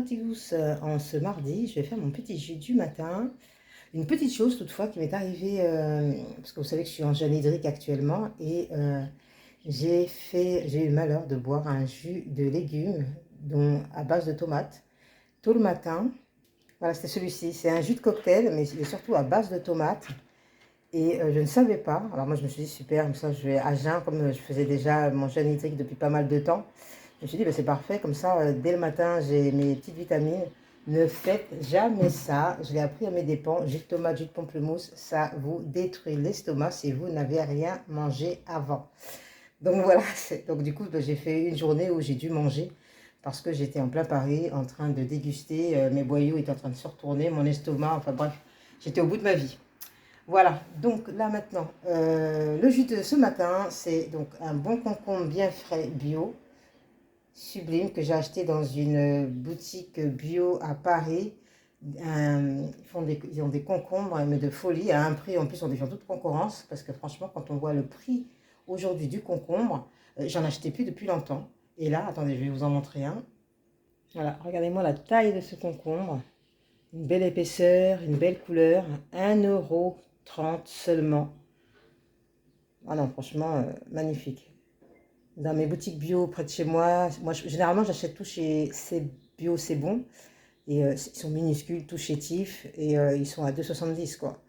à tous, en ce mardi, je vais faire mon petit jus du matin. Une petite chose toutefois qui m'est arrivée, parce que vous savez que je suis en jeûne hydrique actuellement et j'ai eu le malheur de boire un jus de légumes dont, à base de tomates tôt le matin. Voilà, c'était celui-ci. C'est un jus de cocktail, mais il est surtout à base de tomates. Et je ne savais pas. Alors moi, je me suis dit, super, comme ça, je vais à jeun, comme je faisais déjà mon jeûne hydrique depuis pas mal de temps. Je me suis dit, bah, c'est parfait, comme ça, dès le matin, j'ai mes petites vitamines. Ne faites jamais ça. Je l'ai appris à mes dépens. Jus de tomate, jus de pamplemousse, ça vous détruit l'estomac si vous n'avez rien mangé avant. Donc voilà, donc du coup, bah, j'ai fait une journée où j'ai dû manger parce que j'étais en plein Paris, en train de déguster. Mes boyaux étaient en train de se retourner, mon estomac, enfin bref, j'étais au bout de ma vie. Voilà, donc là maintenant, le jus de ce matin, c'est donc un bon concombre bien frais bio, sublime, que j'ai acheté dans une boutique bio à Paris. Ils ont des concombres, mais de folie, à un prix, en plus on défend toute concurrence, parce que franchement, quand on voit le prix aujourd'hui du concombre, j'en achetais plus depuis longtemps. Et là, attendez, je vais vous en montrer un. Voilà, regardez-moi la taille de ce concombre. Une belle épaisseur, une belle couleur, 1,30 € seulement. Ah non, franchement, magnifique. Dans mes boutiques bio près de chez moi, généralement j'achète tout chez C'est Bio, c'est bon. Et ils sont minuscules, tout chétifs, et ils sont à 2,70 quoi.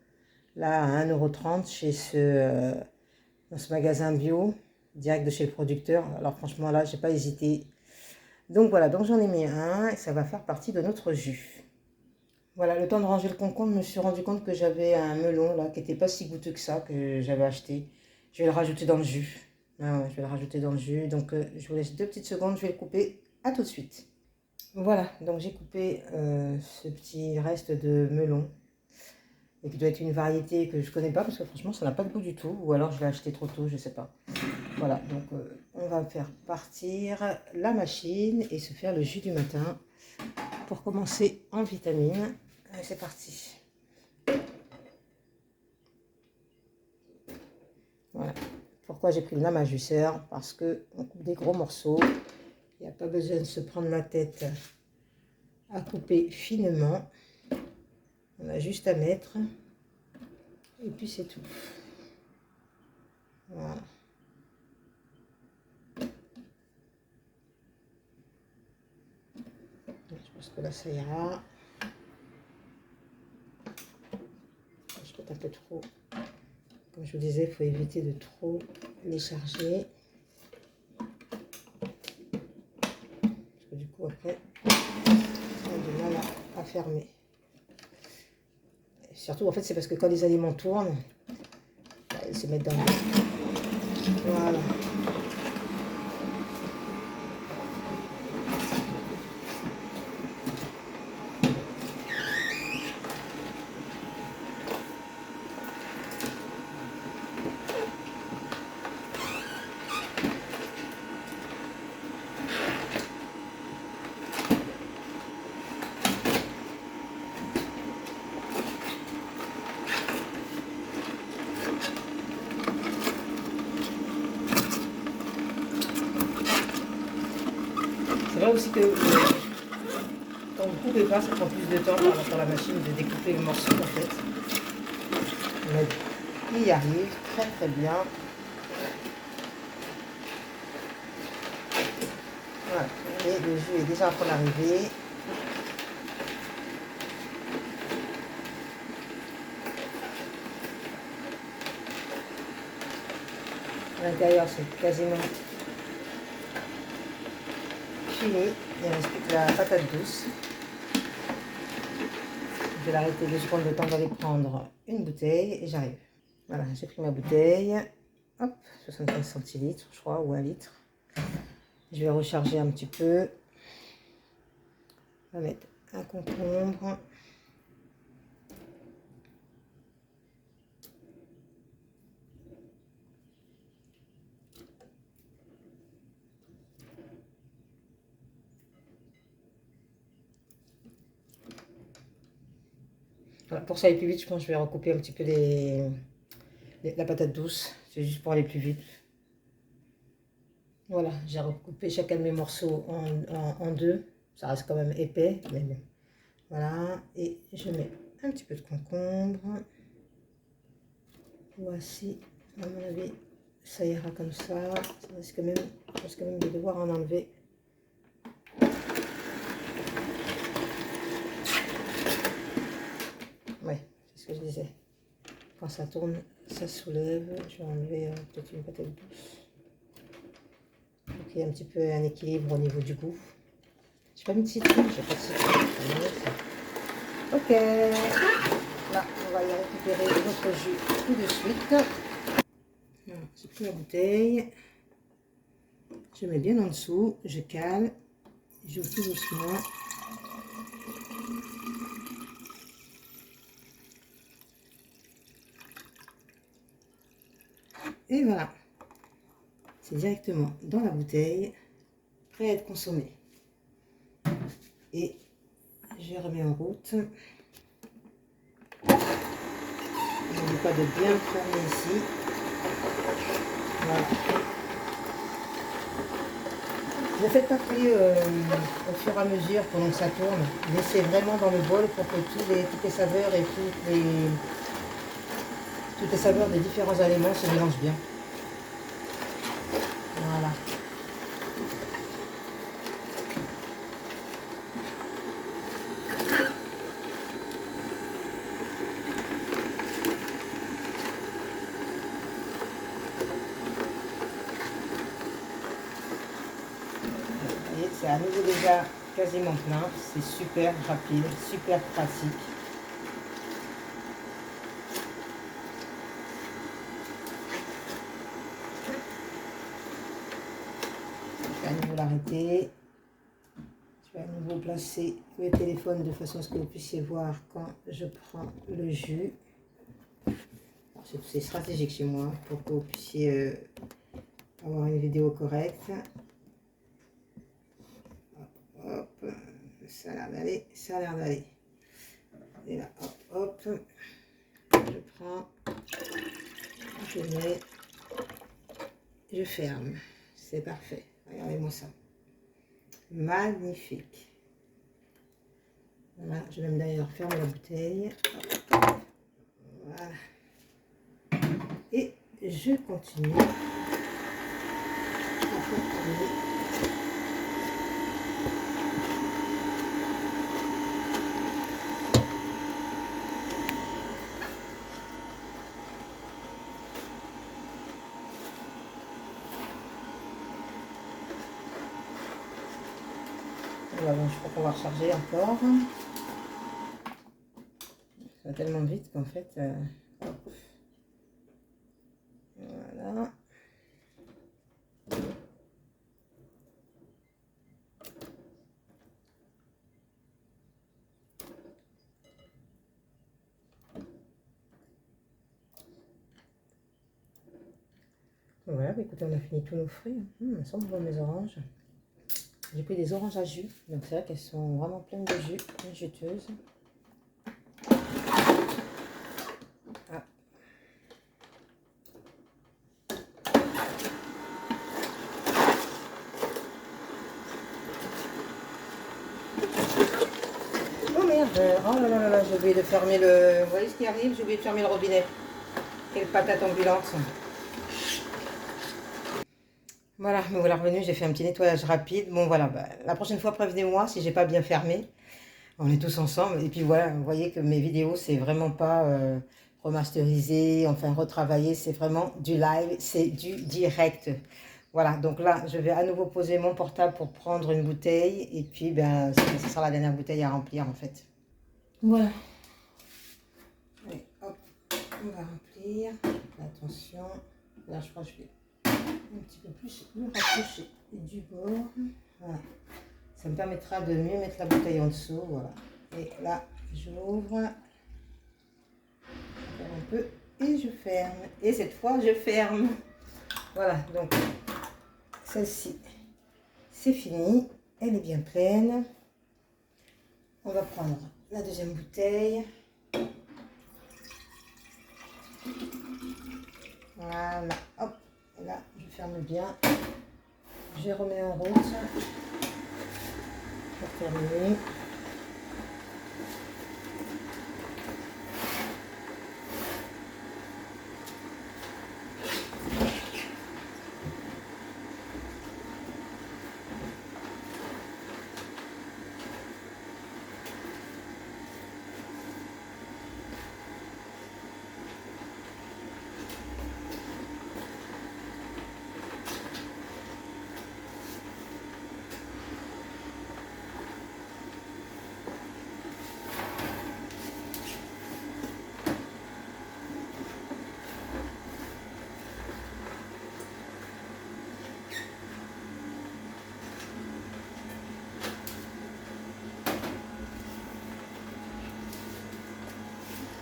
Là, à 1,30 € dans ce magasin bio, direct de chez le producteur. Alors franchement, là, j'ai pas hésité. Donc voilà, donc j'en ai mis un, et ça va faire partie de notre jus. Voilà, le temps de ranger le concombre, je me suis rendu compte que j'avais un melon là qui n'était pas si goûteux que ça, que j'avais acheté. Je vais le rajouter dans le jus. Ah ouais, je vais le rajouter dans le jus. Donc je vous laisse 2 petites secondes, je vais le couper. À tout de suite. Voilà, donc j'ai coupé ce petit reste de melon. Et qui doit être une variété que je ne connais pas parce que franchement ça n'a pas de goût du tout. Ou alors je l'ai acheté trop tôt, je ne sais pas. Voilà, donc on va faire partir la machine et se faire le jus du matin. Pour commencer en vitamines. Allez, c'est parti. Voilà. Pourquoi j'ai pris le lame jusseur? Parce qu'on coupe des gros morceaux. Il n'y a pas besoin de se prendre la tête à couper finement. On a juste à mettre. Et puis c'est tout. Voilà. Je pense que là ça ira. Je peux un peu trop. Comme je vous disais, il faut éviter de trop les charger. Parce que du coup, après, on a du mal à fermer. Et surtout, en fait, c'est parce que quand les aliments tournent, ils se mettent dans le... Voilà. C'est vrai aussi que quand vous ne coupez pas, ça prend plus de temps par rapport à la machine de découper le morceau en fait. Mais il y arrive très très bien. Voilà, et le jus est déjà en train d'arriver. À l'intérieur, c'est quasiment fini. Il ne reste plus que la patate douce. Je vais l'arrêter 2 secondes le temps d'aller prendre une bouteille et j'arrive. Voilà, j'ai pris ma bouteille. Hop, 75 centilitres, je crois, ou 1 litre. Je vais recharger un petit peu. On va mettre un concombre. Voilà, pour ça aller plus vite, je pense que je vais recouper un petit peu la patate douce. C'est juste pour aller plus vite. Voilà, j'ai recoupé chacun de mes morceaux en deux. Ça reste quand même épais, mais bon. Voilà, et je mets un petit peu de concombre. Voici, à mon avis, ça ira comme ça. Ça risque même, je risque même de devoir en enlever. Ouais, c'est ce que je disais. Quand ça tourne, ça soulève. Je vais enlever peut-être une patate douce. Donc il y a un petit peu un équilibre au niveau du goût. J'ai pas mis de citron, j'ai pas de citron. Ok, là on va y récupérer notre jus tout de suite. J'ai pris la bouteille, je mets bien en dessous, je cale, j'ouvre tout doucement. Et voilà, c'est directement dans la bouteille, prêt à être consommé. Et je remets en route. N'oublie pas de bien fermer ici. Voilà. Ne faites pas cuire au fur et à mesure pendant que ça tourne. Laissez vraiment dans le bol pour que toutes les saveurs et toutes les saveurs des différents aliments se mélangent bien. Voilà. C'est à nouveau déjà quasiment plein. C'est super rapide, super pratique. Je vais à nouveau l'arrêter. Je vais à nouveau placer le téléphone de façon à ce que vous puissiez voir quand je prends le jus. C'est stratégique chez moi pour que vous puissiez avoir une vidéo correcte. Hop, hop, ça a l'air d'aller, ça a l'air d'aller. Et là, hop, hop, je prends, je mets, je ferme. C'est parfait. Regardez-moi ça. Magnifique. Voilà, je vais même d'ailleurs fermer la bouteille. Voilà. Et je continue. Voilà, bon, je crois qu'on va recharger encore. Ça va tellement vite qu'en fait... hop. Voilà. Voilà, bah écoutez, on a fini tous nos fruits. Ça sent bon mes oranges. J'ai pris des oranges à jus, donc c'est vrai qu'elles sont vraiment pleines de jus, bien juteuses. Ah. Oh merde, oh là là là là, j'ai oublié de fermer le... Vous voyez ce qui arrive? J'ai oublié de fermer le robinet. Quelle patate ambulante. Voilà, me voilà revenu, j'ai fait un petit nettoyage rapide. Bon voilà, bah, la prochaine fois prévenez-moi si j'ai pas bien fermé. On est tous ensemble. Et puis voilà, vous voyez que mes vidéos, c'est vraiment pas remasterisé, enfin retravaillé. C'est vraiment du live, c'est du direct. Voilà, donc là, je vais à nouveau poser mon portable pour prendre une bouteille. Et puis, ben, ça sera la dernière bouteille à remplir en fait. Voilà. Allez, hop, on va remplir. Attention. Là, je crois que je vais un petit peu plus me rapprocher du bord. Voilà. Ça me permettra de mieux mettre la bouteille en dessous. Voilà. Et là, j'ouvre encore un peu et je ferme. Et cette fois, je ferme. Voilà, donc celle-ci, c'est fini. Elle est bien pleine. On va prendre la deuxième bouteille. Voilà, hop, là, je ferme bien. Je remets en route. pour terminer.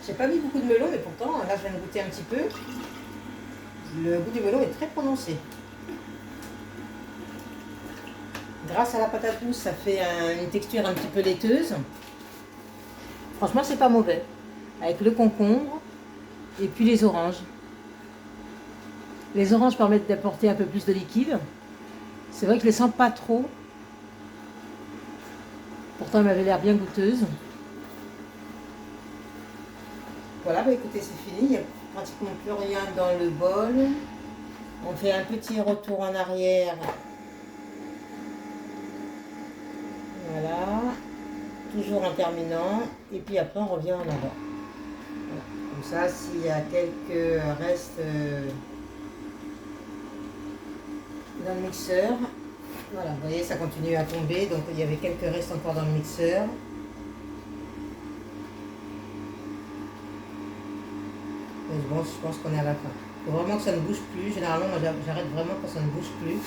J'ai pas mis beaucoup de melon, mais pourtant, là, je viens de goûter un petit peu. Le goût du melon est très prononcé. Grâce à la patate douce, ça fait une texture un petit peu laiteuse. Franchement, c'est pas mauvais. Avec le concombre et puis les oranges. Les oranges permettent d'apporter un peu plus de liquide. C'est vrai que je les sens pas trop. Pourtant, elle m'avait l'air bien goûteuse. Voilà, bah écoutez, c'est fini. Il n'y a pratiquement plus rien dans le bol. On fait un petit retour en arrière. Voilà. Toujours en terminant. Et puis après, on revient en avant. Voilà. Comme ça, s'il y a quelques restes dans le mixeur, voilà, vous voyez, ça continue à tomber. Donc, il y avait quelques restes encore dans le mixeur. Mais bon, je pense qu'on est à la fin. Il faut vraiment que ça ne bouge plus. Généralement, moi, j'arrête vraiment quand ça ne bouge plus.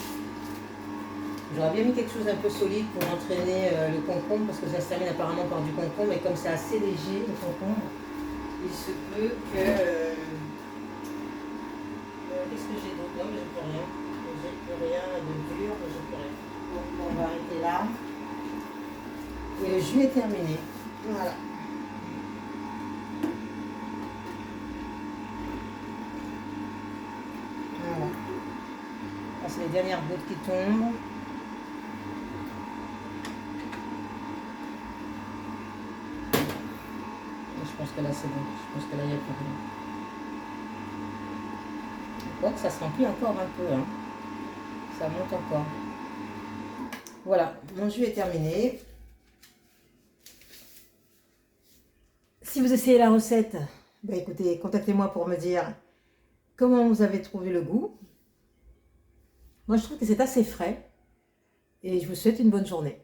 J'aurais bien mis quelque chose d'un peu solide pour entraîner le concombre, parce que ça se termine apparemment par du concombre, et comme c'est assez léger, le concombre, il se peut que... qu'est-ce que j'ai d'autre? Non, mais j'ai plus rien. J'ai plus rien de dur, j'ai plus rien. Donc, on va arrêter là. Et le jus est terminé. Voilà. Voilà. Là, c'est les dernières gouttes qui tombent. Je pense que là, c'est bon. Je pense que là, il n'y a plus rien. Je crois que ça se remplit encore un peu. Hein. Ça monte encore. Voilà, mon jus est terminé. Si vous essayez la recette, bah écoutez, contactez-moi pour me dire comment vous avez trouvé le goût. Moi, je trouve que c'est assez frais. Et je vous souhaite une bonne journée.